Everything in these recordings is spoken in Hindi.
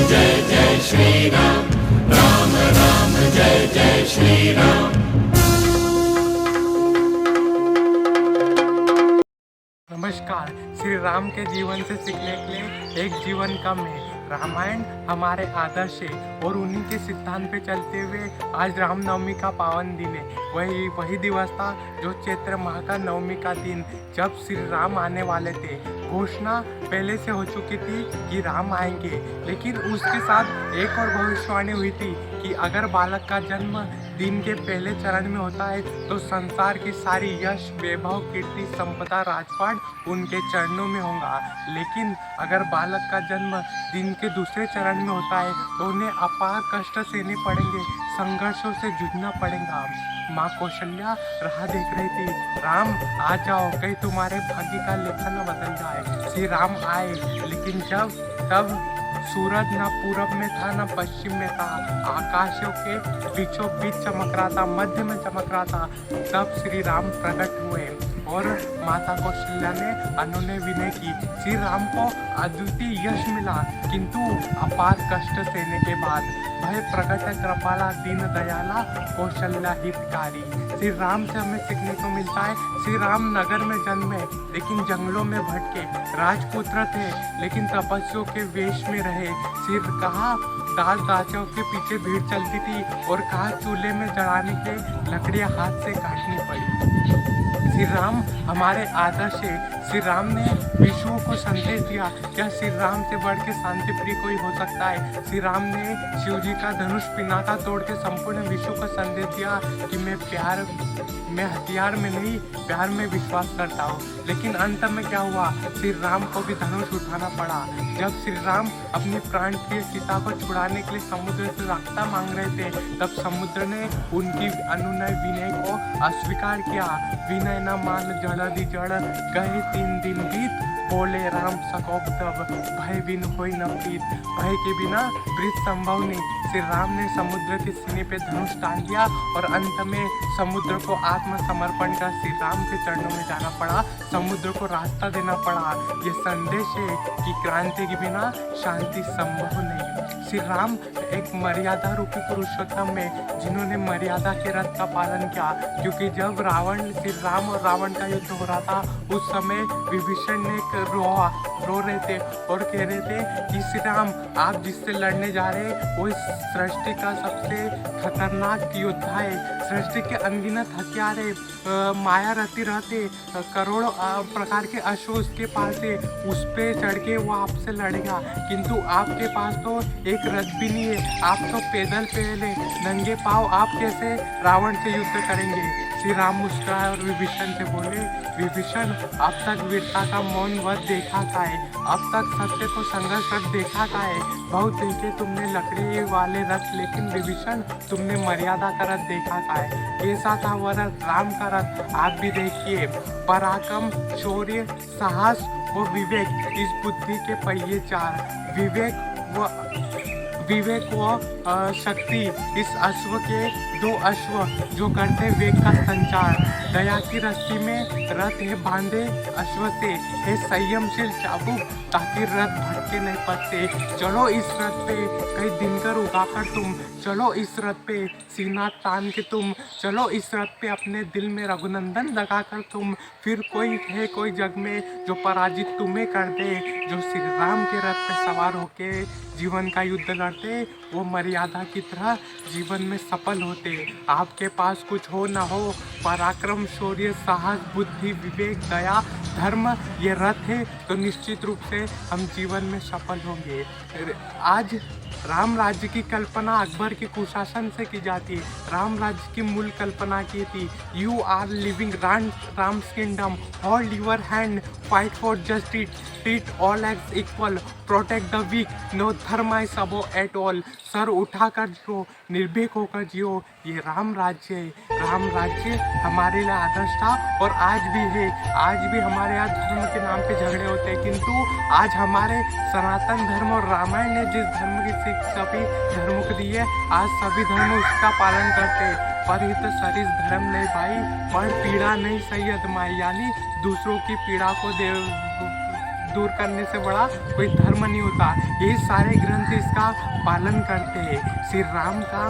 जय जय श्री राम, राम राम जय जय श्री राम। नमस्कार। श्री राम के जीवन से सीखने के लिए एक जीवन का में रामायण हमारे आदर्श है और उन्हीं के सिद्धांत पे चलते हुए आज रामनवमी का पावन दिन है। वही दिवस था जो चैत्र माह का नवमी का दिन, जब श्री राम आने वाले थे। घोषणा पहले से हो चुकी थी कि राम आएंगे, लेकिन उसके साथ एक और भविष्यवाणी हुई थी कि अगर बालक का जन्म दिन के पहले चरण में होता है तो संसार की सारी यश, वैभव, कीर्ति, संपदा, राजपाट उनके चरणों में होगा। लेकिन अगर बालक का जन्म दिन के दूसरे चरण में होता है तो उन्हें अपार कष्ट सहने पड़ेंगे, संघर्षों से जूझना पड़ेगा। माँ कौशल्या राह देख रही थी। राम आ जाओ, कहीं तुम्हारे भाग्य का लेखा न बदल जाए। श्री राम आए, लेकिन तब सूरज न पूरब में था न पश्चिम में था, आकाशों के बीचों बीच चमक रहा था, मध्य में चमक रहा था। तब श्री राम प्रकट हुए और माता कौशल्या ने अनुनय विनय की। श्री राम को अद्वितीय यश मिला, किंतु अपार कष्ट सहने के बाद। भय प्रकट कृपाला दीन दयाला कौशल्या हितकारी। श्री राम से हमें सीखने को मिलता है। श्री राम नगर में जन्मे, लेकिन जंगलों में भटके। राजपुत्र थे, लेकिन तपस्वियों के वेश में रहे। सिर कहा दाल दाचों के पीछे भीड़ चलती थी और कहा चूल्हे में जलाने के लकड़ियां हाथ से काटनी पड़ी। श्री राम हमारे आदर्श है। श्री राम ने विश्व को संदेश दिया। क्या श्री राम से बढ़ के शांति प्रिय कोई हो सकता है? श्री राम ने शिव जी का धनुष पिनाका तोड़ के संपूर्ण विश्व को संदेश दिया कि मैं हथियार में नहीं, प्यार में विश्वास करता हूँ। लेकिन अंत में क्या हुआ? श्री राम को भी धनुष उठाना पड़ा। जब श्री राम अपनी प्राण प्रिय सीता को छुड़ाने के लिए समुद्र से रास्ता मांग रहे थे, तब समुद्र ने उनकी अनुनय विनय को अस्वीकार किया। विनय न मान जड़ दी जड़, गए 3 दिन बीत, बोले राम सकोप तब, भय बिन होई न प्रीत। भय के बिना प्रीत संभव नहीं। श्री राम ने समुद्र के सीने पे धनुष टांग दिया और अंत में समुद्र को आत्मसमर्पण कर श्री राम के चरणों में जाना पड़ा, समुद्र को रास्ता देना पड़ा। ये संदेश है कि क्रांति के बिना शांति संभव नहीं। श्री राम एक मर्यादा रूपी पुरुषोत्तम है, जिन्होंने मर्यादा के रथ का पालन किया। क्योंकि जब श्री राम और रावण का युद्ध हो रहा था, उस समय विभीषण ने रो रहे थे और कह रहे थे कि श्री राम, आप जिससे लड़ने जा रहे हैं वो इस सृष्टि का सबसे खतरनाक योद्धा है। सृष्टि के अनगिनत हथियार है, माया रति रहते, करोड़ों प्रकार के अश्व उसके पास है, उस पे चढ़ के वो आपसे लड़ेगा। किंतु आपके पास तो एक रथ भी नहीं है, आप तो पैदल पहले नंगे पाँव आप कैसे रावण से युद्ध करेंगे? श्री राम मुस्कुराए और विभीषण से बोले, विभीषण, अब तक वीरता का मौन वध देखा का है, अब तक सत्य को संघर्ष रथ देखा का है। बहुत देखे तुमने लकड़ी वाले रथ, लेकिन विभीषण तुमने मर्यादा का रथ देखा का है। कैसा था वह रथ? राम का रथ। आप भी देखिए, पराक्रम, शौर्य, साहस व विवेक, इस बुद्धि के पहिए 4। विवेक व शक्ति, इस अश्व के 2 अश्व जो करते वेग का संचार। दया की रस्सी में रथ है बांधे अश्व से, है संयमशील चाबुक, ताकि रथ भटके नहीं पथ से। चलो इस रथ पे कई दिनकर उगाकर तुम, चलो इस रथ पे सीना तान के तुम, चलो इस रथ पे अपने दिल में रघुनंदन लगाकर तुम। फिर कोई जग में जो पराजित तुम्हें कर दे। जो श्री राम के रथ पे सवार होके जीवन का युद्ध लड़ते, वो मर्यादा की तरह जीवन में सफल होते। आपके पास कुछ हो ना हो, पराक्रम, शौर्य, साहस, बुद्धि, विवेक, दया, धर्म ये रथ है, तो निश्चित रूप से हम जीवन में सफल होंगे। आज राम राज्य की कल्पना अकबर के कुशासन से की जाती है। राम राज्य की मूल कल्पना की थी, you are living Ram's kingdom, hold your hand, fight for justice, treat all as equal, protect the weak, no dharma is above at all. सर उठाकर जियो, निर्भीक होकर जियो, ये राम राज्य है। राम राज्य हमारे लिए आदर्श था और आज भी है। आज भी हमारे यहाँ धर्म के नाम पे झगड़े होते हैं, किंतु आज हमारे सनातन धर्म और रामायण ने जिस धर्म की सीख सभी धर्मों को दी है, आज सभी धर्म उसका पालन करते हैं। परहित सरिस धर्म नहीं भाई, पर पीड़ा नहीं सैयद माई, यानी दूसरों की पीड़ा को दूर करने से बड़ा कोई धर्म नहीं होता। यही सारे ग्रंथ इसका पालन करते हैं। श्री राम का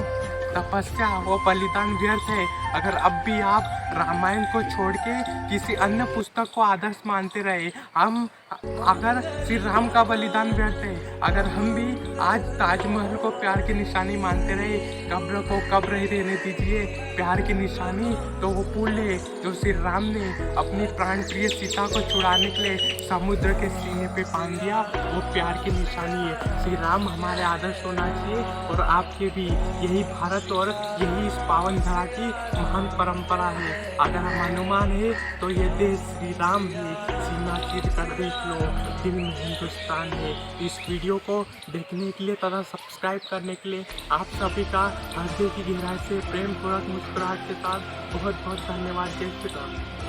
तपस्या व बलिदान व्यर्थ है अगर अब भी आप रामायण को छोड़ के किसी अन्य पुस्तक को आदर्श मानते रहे। हम अगर श्री राम का बलिदान व्यर्थ है अगर हम भी आज ताजमहल को प्यार की निशानी मानते रहे, कब्र को कब्र ही रहने दीजिए। प्यार की निशानी तो वो पुल है जो श्री राम ने अपनी प्राण प्रिय सीता को छुड़ाने के लिए समुद्र के सीने पे बांध दिया, वो प्यार की निशानी है। श्री राम हमारे आदर्श होना चाहिए और आपके भी। यही भारत और यही इस पावन धरा की महान परंपरा है। अगर हम हनुमान है तो ये देश श्री राम है। सीमा चीर कर देख लो, दिल में हिंदुस्तान है। इस वीडियो को देखने के लिए तथा सब्सक्राइब करने के लिए आप सभी का हृदय की गहराई से प्रेम पूर्वक मुस्कुराहट के साथ बहुत बहुत धन्यवाद। जय श्री राम।